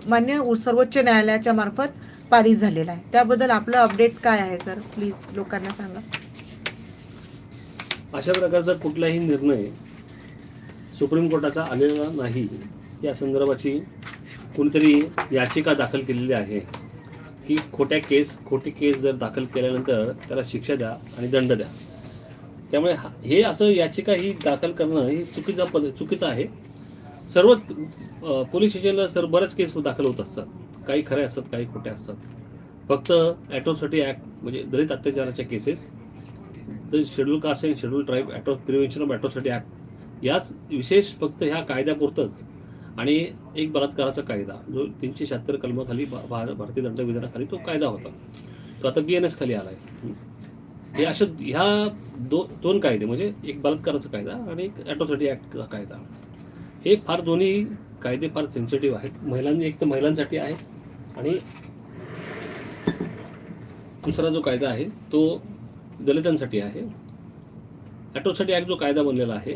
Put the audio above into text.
मान्य सर्वोच्च न्यायालयाच्या मार्फत पारित झालेला आहे. त्याबद्दल आपलं अपडेट्स काय आहे सर, प्लीज लोकांना सांगा. अशा प्रकारचा कुठलाही निर्णय सुप्रीम कोर्टाचा आलेला नाही. या संदर्भाची कोणीतरी याचिका दाखल केलेली आहे की खोटी केस जर दाखल केल्यानंतर त्याला शिक्षा द्या आणि दंड द्या. त्यामुळे हे असं याचिका ही दाखल करणं हे चुकीचं आहे. सर्वच पोलीस स्टेशनला बऱ्याच केस दाखल होत असतात. काही खरे असतात, काही खोटे असतात. फक्त ॲट्रॉसिटी ॲक्ट म्हणजे दलित अत्याचाराच्या cases, schedule caste and schedule tribe prevention of atrocity act याच विशेष फक्त ह्या कायद्यापुरतंच, आणि एक बलात्काराचा कायदा जो 376 कलमाखाली भारतीय दंडविधानाखाली तो कायदा होता, तो आता BNS खाली आला आहे. हे अशा ह्या दोन कायदे म्हणजे एक बलात्काराचा कायदा आणि एक ॲट्रॉसिटी ॲक्टचा कायदा, हे फार दोन्ही कायदे फार सेन्सिटिव्ह आहेत. एक तर महिलांसाठी आहे आणि दुसरा जो कायदा आहे तो दलितांसाठी आहे. ॲट्रॉसिटी ॲक्ट जो कायदा बनलेला आहे